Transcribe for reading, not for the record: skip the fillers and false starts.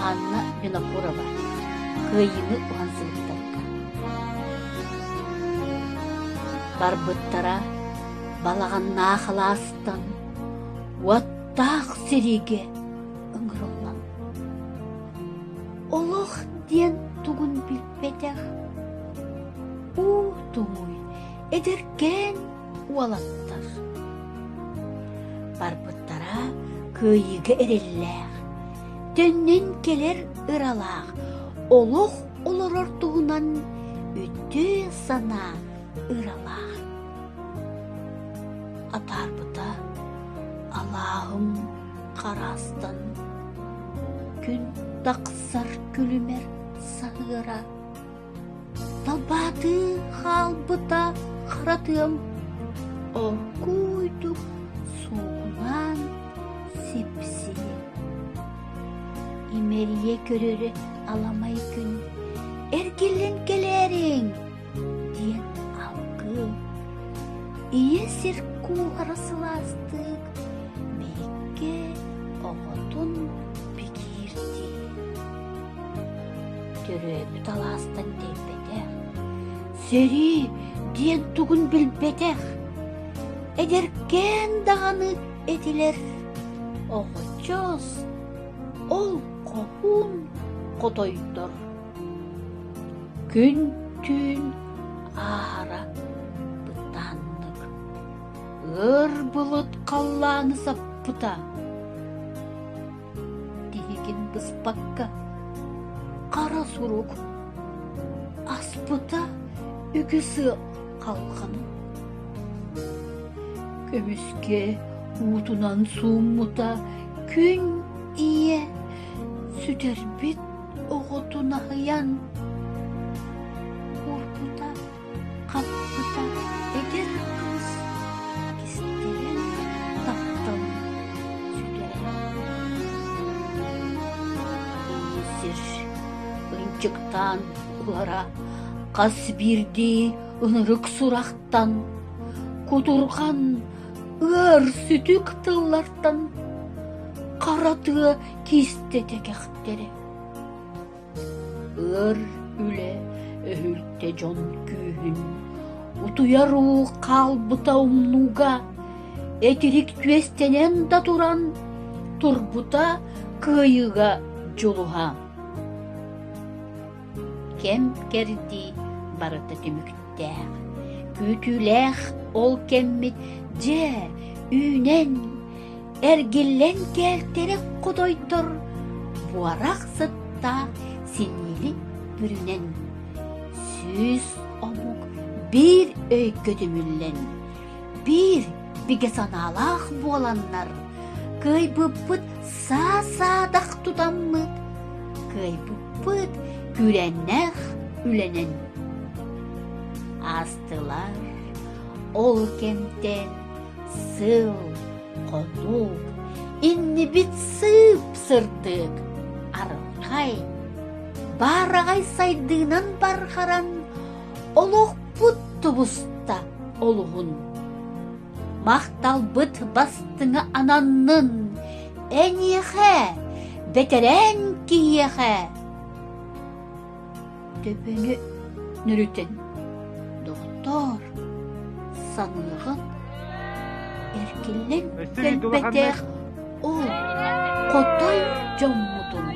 Анна Винокурова, кыйыны уансылыктарга. Барбыттара балағанна халастан, уаттақ сереге ыңырылан. Олық ден тугун билбетех, тумуй эдерген уалаттар. Барбыттара кыйыгы эрелләр, төннен келер ыралақ, олық олорор туғынан үтті сана ыралақ. Атарбыта Аллахым қарастан, күн тақсар күлімер сағыра. Талбаты халбыта қаратым, оркуйдuk суғынан сепсие. Имерие көрері аламай күн, әргелен келерің, ден алғы. Ие сирку арасыластық, мекке оғытын бекерді. Төрөбі таластан дейбетех, сери ден тугун билбетех, эдерген дағаны этилер, оғычыз, ол қоғун қотойдыр. Күн түн ара бұтандық, ыр бұлыт қалланы саппыта. Деген бұспаққа қара сұрук, аспыта үгісі қалған. Көміске ұтынан суымыта күн ие, сүтер бет оғытына ғиян. Орпыта, қаппыта, әдер қыз, кестерін таптан сүтер. Есір, ұнчықтан ұлара, қас бірді ұнырық сұрақтан, құтырған өр сүтік тыллартан, қаратығы кестетекектері. Өр үле өлте жон күйін, ұтуяру қалбыта умнуға, әтерік түестенен да туран, турбута кыйыға жолуға. Кем керді барыта түміктәқ, күтіләқ ол кеммет же үйнен, әргелен кәлтерек құдойдыр, буарақ сытта сенелі бүрінен. Сүз омук bir өйкөтімілен, bir биге саналақ боланнар, кыйбыппыт са-садақ тутаммыт, кыйбыппыт күрәннәқ үленен. Астылар ол кемтен сыл, қонук, инни бит сып-сыртык, арылғай, барағай сайдығынан барғаран, олық бұт тұбыста олығын. Мақтал бұт бастыңа ананның, әнеғе, бәтерән кейеғе. Төбені нүрітін, доқтор, санығын, әркелен кәлбәтәқ, ол қотай жоммутын.